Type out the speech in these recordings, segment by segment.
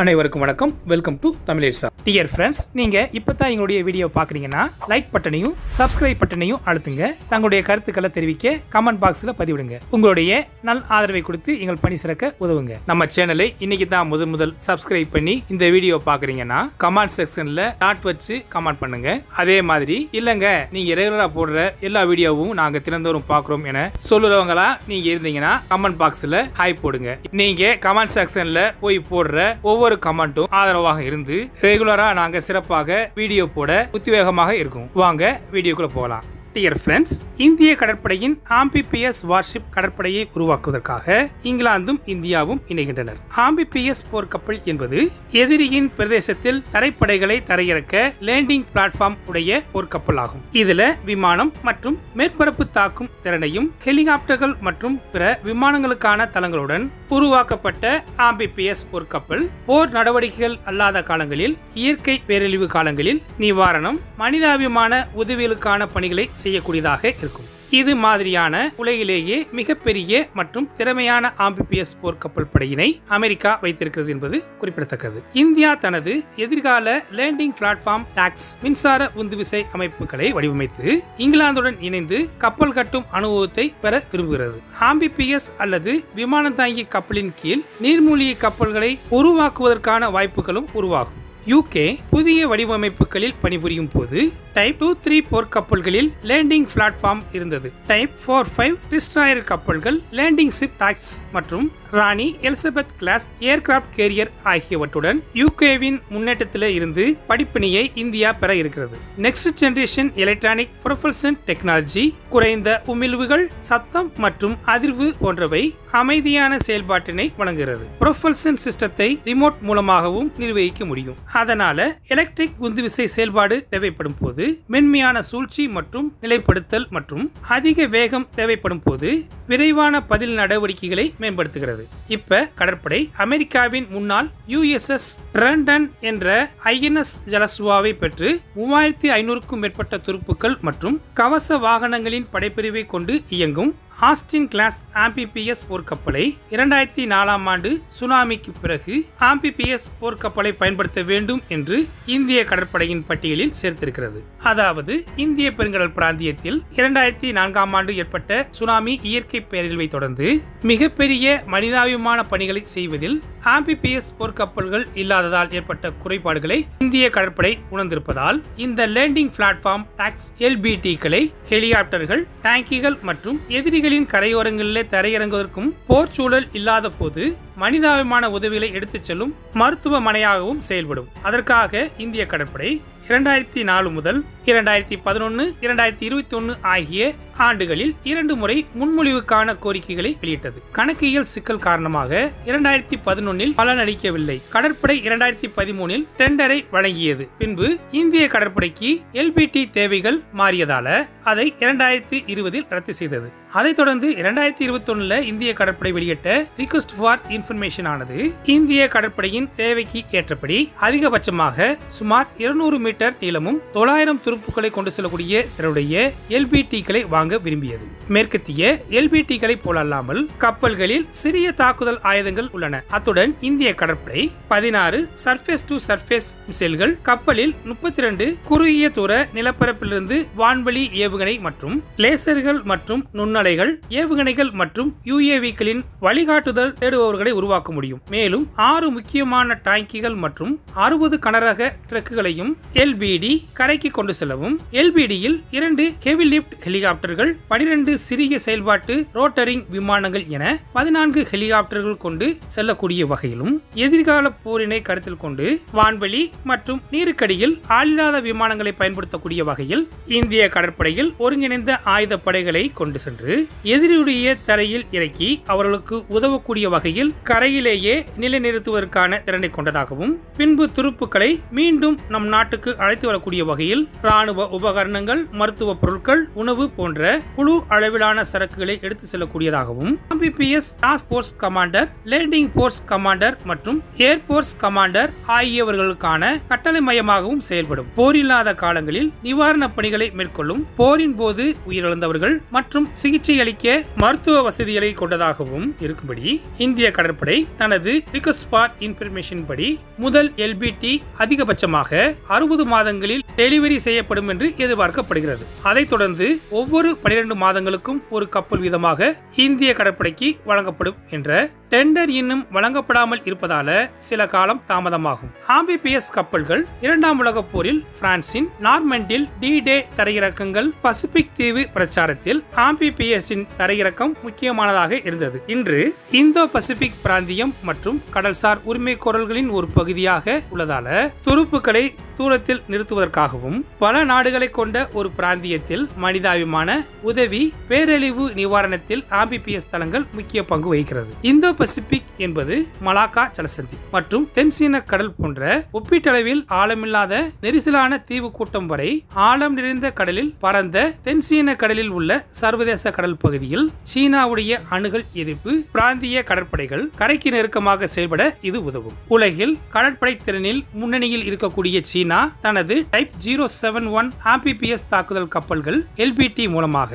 அனைவருக்கும் வணக்கம். Welcome to தமிழேசா. டியர் ஃப்ரெண்ட்ஸ், நீங்க இப்பதான் எங்களுடைய வீடியோ பாக்குறீங்கன்னா லைக் பட்டனையும் சப்ஸ்கிரைப் பட்டனையும் அழுத்துங்க. தங்களுடைய கருத்துக்களை தெரிவிக்க கமெண்ட் பாக்ஸ்ல பதிவிடுங்க. உங்களுடைய நல் ஆதரவை கொடுத்து எங்கள் பணி சிறக்க உதவுங்க. நம்ம சேனலை இன்னைக்கு தான் முதல் சப்ஸ்கிரைப் பண்ணி இந்த வீடியோ பாக்குறீங்கன்னா கமெண்ட் செக்ஷன்ல டாட் வச்சு கமெண்ட் பண்ணுங்க. அதே மாதிரி இல்லங்க நீங்க ரெகுலரா போடுற எல்லா வீடியோவும் நாங்க தினந்தோறும் பாக்குறோம் என சொல்லுறவங்களா நீங்க இருந்தீங்கன்னா கமெண்ட் பாக்ஸ்ல ஹாய் போடுங்க. நீங்க கமெண்ட் செக்ஷன்ல போய் போடுற ஒவ்வொரு கமெண்ட்டும் ஆதரவாக இருந்து ரெகுலரா நாங்க சிறப்பாக வீடியோ போட உத்வேகமாக இருக்கும். வாங்க வீடியோக்குள்ள போகலாம். டியர் ஃப்ரெண்ட்ஸ், இந்திய கடற்படையின் ஆம்பிபிஎஸ் வார்ஷிப் கடற்படையை உருவாக்குவதற்காக இங்கிலாந்தும் இந்தியாவும் இணைகின்றனர். ஆம்பிபிஎஸ் போர்க்கப்பல் என்பது எதிரியின் பிரதேசத்தில் தரைப்படைகளை தரையிறக்க லேண்டிங் பிளாட்ஃபார்ம் உடைய போர்க்கப்பல் ஆகும். இதுல விமானம் மற்றும் மேற்பரப்பு தாக்கும் திறனையும் ஹெலிகாப்டர்கள் மற்றும் பிற விமானங்களுக்கான தளங்களுடன் உருவாக்கப்பட்ட ஆம்பிபிஎஸ் போர்க்கப்பல் போர் நடவடிக்கைகள் அல்லாத காலங்களில், இயற்கை பேரழிவு காலங்களில் நிவாரணம், மனிதாபிமான உதவிகளுக்கான பணிகளை செய்யக்கூடியதாக இருக்கும். இது மாதிரியான உலகிலேயே மிகப்பெரிய மற்றும் திறமையான ஆம்பிபிஎஸ் போர்க்கப்பல் படையினை அமெரிக்கா வைத்திருக்கிறது என்பது குறிப்பிடத்தக்கது. இந்தியா தனது எதிர்கால லேண்டிங் பிளாட்ஃபார்ம் டாக்ஸ் மின்சார உந்துவிசை அமைப்புகளை வடிவமைத்து இங்கிலாந்துடன் இணைந்து கப்பல் கட்டும் அனுபவத்தை பெற விரும்புகிறது. ஆம்பிபிஎஸ் அல்லது விமான தாங்கி கப்பலின் கீழ் நீர்மூழ்கி கப்பல்களை உருவாக்குவதற்கான வாய்ப்புகளும் உருவாகும். யூகே புதிய வடிவமைப்புகளில் பணிபுரியும் போது டைப் 2-3 போர்க்கப்பல்களில் லேண்டிங் பிளாட்ஃபார்ம் இருந்தது. டைப் 4-5 டிஸ்ட்ராயர் கப்பல்கள் லேண்டிங் ஷிப் டாக்ஸ் மற்றும் ராணி எலிசபெத் கிளாஸ் ஏர்கிராப்ட் கேரியர் ஆகியவற்றுடன் யூகேவின் முன்னேற்றத்தில் இருந்து படிப்பினையை இந்தியா பெற இருக்கிறது. Next generation electronic propulsion technology, குறைந்த உமிழ்வுகள், சத்தம் மற்றும் அதிர்வு போன்றவை அமைதியான செயல்பாட்டினை வழங்குகிறது. ப்ரொபல்ஷன் சிஸ்டத்தை ரிமோட் மூலமாகவும் நிர்வகிக்க முடியும். அதனால எலக்ட்ரிக் உந்துவிசை செயல்பாடு தேவைப்படும் போது, மென்மையான சூழ்ச்சி மற்றும் நிலைப்படுத்தல் மற்றும் அதிக வேகம் தேவைப்படும் போது விரைவான பதில் நடவடிக்கைகளை மேம்படுத்துகிறது. இப்ப கடற்படை அமெரிக்காவின் முன்னாள் USS ட்ரெண்டன் என்ற INS ஜலஸ்வாவை பெற்று 3500க்கும் மேற்பட்ட துருப்புக்கள் மற்றும் கவச வாகனங்களின் படைப்பிரிவை கொண்டு இயங்கும் ஆஸ்டின் கிளாஸ் ஆம்பிபிஎஸ் போர்க்கப்பலை 2004ஆம் ஆண்டு சுனாமிக்கு பிறகு ஆம்பிபிஎஸ் போர்க்கப்பலை பயன்படுத்த வேண்டும் என்று இந்திய கடற்படையின் பட்டியலில் சேர்த்திருக்கிறது. அதாவது இந்திய பெருங்கடல் பிராந்தியத்தில் 2004ஆம் ஆண்டு ஏற்பட்ட சுனாமி இயற்கை பேரழிவை தொடர்ந்து மிகப்பெரிய மனிதாபிமான பணிகளை செய்வதில் ஆம்பிபிஎஸ் போர்க்கப்பல்கள் இல்லாததால் ஏற்பட்ட குறைபாடுகளை இந்திய கடற்படை உணர்ந்திருப்பதால் இந்த லேண்டிங் பிளாட்ஃபார்ம் டாக்ஸ் LBT-களை ஹெலிகாப்டர்கள், டாங்கிகள் மற்றும் எதிரிகளின் கரையோரங்களில் தரையிறங்குவதற்கும் போர் சூழல் இல்லாத போது மனிதாபிமான உதவிகளை எடுத்துச் செல்லும் மருத்துவமனையாகவும் செயல்படும். அதற்காக இந்திய கடற்படை 2004 முதல் 2011, 2021 ஆகிய ஆண்டுகளில் 2 முறை முன்மொழிவுக்கான கோரிக்கைகளை வெளியிட்டது. கணக்கியல் சிக்கல் காரணமாக 2011 பலனளிக்கவில்லை. கடற்படை 2013 டெண்டரை வழங்கியது. பின்பு இந்திய கடற்படைக்கு LBT தேவைகள் மாறியதால அதை 2020 ரத்து செய்தது. அதைத் தொடர்ந்து 2021 இந்திய கடற்படை வெளியிட்ட ரிக்வெஸ்ட் ஃபார் இன்ஃபர்மேஷன் ஆனது இந்திய கடற்படையின் தேவைக்கு ஏற்றபடி அதிகபட்சமாக சுமார் 200 மீட்டர் நீளமும் 900 துருப்புக்களை கொண்டு செல்லக்கூடிய தன்னுடைய LBT-களை வாங்க விரும்பியது. மேற்கத்திய LBT-களை போலல்லாமல் கப்பல்களில் சிறிய தாக்குதல் ஆயுதங்கள் உள்ளன. அத்துடன் இந்திய கடற்படை 16 சர்ஃபேஸ் டு சர்ஃபேஸ் மிசைல்கள், கப்பலில் 32 குறுகிய தூர நிலப்பரப்பிலிருந்து வான்வழி ஏவுகணை மற்றும் லேசர்கள் மற்றும் நுண்ணலைகள் ஏவுகணைகள் மற்றும் UAV-களின் வழிகாட்டுதல் தேடுபவர்களை உருவாக்க முடியும். மேலும் 6 முக்கியமான டாங்கிகள் மற்றும் 60 கனரக ட்ரக்குகளையும் LBD கரைக்கு கொண்டு செல்லவும், LBD-யில் 2 ஹெவி லிப்ட் ஹெலிகாப்டர்கள், 12 சிறிய செயல்பாட்டு ரோட்டரிங் விமானங்கள் என 14 ஹெலிகாப்டர்கள் கொண்டு செல்லக்கூடிய வகையிலும், எதிர்கால போரினை கருத்தில் கொண்டு வான்வெளி மற்றும் நீருக்கடியில் ஆளில்லாத விமானங்களை பயன்படுத்தக்கூடிய வகையில் இந்திய கடற்படையில் ஒருங்கிணைந்த ஆயுத படைகளை கொண்டு சென்று எதிரியுடைய தரையில் இறக்கி அவர்களுக்கு உதவக்கூடிய வகையில் கரையிலேயே நிலைநிறுத்துவதற்கான திறனை கொண்டதாகவும், பின்பு துருப்புக்களை மீண்டும் நம் நாட்டுக்கு அழைத்து வரக்கூடிய வகையில் ராணுவ உபகரணங்கள், மருத்துவ பொருட்கள், உணவு போன்ற குழு அளவிலான சரக்குகளை எடுத்து செல்லக்கூடியதாகவும், amphibious task force commander, landing force commander மற்றும் ஏர்போர்ஸ் கமாண்டர் ஆகியவர்களுக்கான கட்டளை மையமாகவும் செயல்படும். போரில்லாத காலங்களில் நிவாரண பணிகளை மேற்கொள்ளும், போரின் போது உயிரிழந்தவர்கள் மற்றும் சிகிச்சை அளிக்க மருத்துவ வசதிகளை கொண்டதாகவும் இருக்கும்படி இந்திய கடற்படை கடற்படை தனது ரிக்வெஸ்ட் ஃபார் இன்ஃபர்மேஷன் படி முதல் LBT அதிகபட்சமாக 60 மாதங்களில் டெலிவரி செய்யப்படும் என்று எதிர்பார்க்கப்படுகிறது. அதைத் தொடர்ந்து ஒவ்வொரு 12 மாதங்களுக்கும் ஒரு கப்பல் வீதமாக இந்திய கடற்படைக்கு வழங்கப்படும் என்ற டெண்டர் இன்னும் வழங்கப்படாமல் இருப்பதால சில காலம் தாமதமாகும். ஆம்பிபிஎஸ் கப்பல்கள் இரண்டாம் உலகப் போரில் பிரான்சின் நார்மண்டில் D-Day தரையிறக்கங்கள், பசிபிக் தீவு பிரச்சாரத்தில் ஆம்பிபிஎஸின் தரையிறக்கம் முக்கியமானதாக இருந்தது. இன்று இந்தோ பசிபிக் பிராந்தியம் மற்றும் கடல்சார் உரிமை கோரல்களின் ஒரு பகுதியாக உள்ளதால துருப்புக்களை தூரத்தில் நிறுத்துவதற்காகவும் பல நாடுகளை கொண்ட ஒரு பிராந்தியத்தில் மனிதாபிமான உதவி, பேரழிவு நிவாரணத்தில் ஆம்பிபிஎஸ் தளங்கள் முக்கிய பங்கு வகிக்கிறது. இந்தோ பசிபிக் என்பது மலாக்கா ஜலசந்தி மற்றும் தென்சீன கடல் போன்ற ஒப்பீட்டளவில் ஆழமில்லாத நெரிசலான தீவு கூட்டம் வரை ஆழம் நிறைந்த கடலில் பரந்த தென்சீன கடலில் உள்ள சர்வதேச கடல் பகுதியில் சீனாவுடைய அணுகல் எதிர்ப்பு பிராந்திய கடற்படைகள் கரைக்கு நெருக்கமாக செயல்பட இது உதவும். உலகில் கடற்படை திறனில் முன்னணியில் இருக்கக்கூடிய சீனா தனது டைப் 071 ஆம்பிபிஎஸ் தாக்குதல் கப்பல்கள் LBT மூலமாக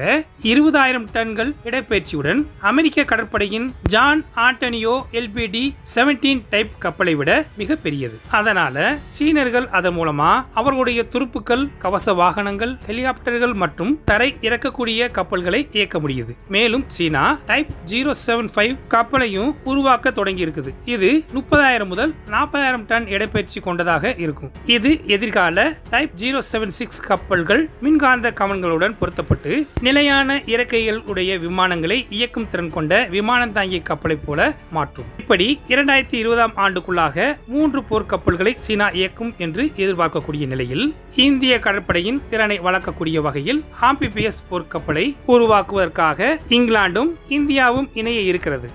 20,000 டன்கள் இடப்பெயர்ச்சியுடன் அமெரிக்க கடற்படையின் ஜான் ஆண்டனியோ LBD 17 டைப் கப்பலை விட மிக பெரியது. அதனால சீனர்கள் அதன் மூலமா அவர்களுடைய துருப்புக்கள், கவச வாகனங்கள், ஹெலிகாப்டர்கள் மற்றும் தரை இறக்கக்கூடிய கப்பல்களை இயக்க முடியுது. மேலும் சீனா டைப் 075 கப்பலையும் உருவாக்க தொடங்கி இருக்குது. இது 30,000 முதல் 40,000 டன் இடப்பெயர்ச்சி கொண்டதாக இருக்கும். இது எதிர்கால டைப் 076 கப்பல்கள் மின்காந்த கவன்களுடன் பொருத்தப்பட்டு நிலையான இறக்கைகள் உடைய விமானங்களை இயக்கும் திறன் கொண்ட விமானம் தாங்கிய கப்பலை போல மாற்றும். இப்படி 2020 ஆண்டுக்குள்ளாக 3 போர்க்கப்பல்களை சீனா இயக்கும் என்று எதிர்பார்க்கக்கூடிய நிலையில் இந்திய கடற்படையின் திறனை வளர்க்கக்கூடிய வகையில் ஆம்பிபிஎஸ் போர்க்கப்பலை உருவாக்குவதற்காக இங்கிலாந்தும் இந்தியாவும் இணைய இருக்கிறது.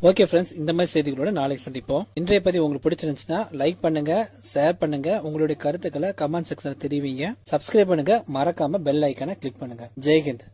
ஓகே ஃப்ரெண்ட்ஸ், இந்த மாதிரி செய்திகளோட நாளைக்கு சந்திப்போம். இன்றைய பதிவு உங்களுக்கு பிடிச்சிருந்துச்சுன்னா லைக் பண்ணுங்க, ஷேர் பண்ணுங்க, உங்களுடைய கருத்துக்களை கமெண்ட் செக்ஷன்ல தெரிவிங்க. சப்ஸ்கிரைப் பண்ணுங்க, மறக்காம பெல் ஐக்கானை கிளிக் பண்ணுங்க. ஜெய்ஹிந்த்.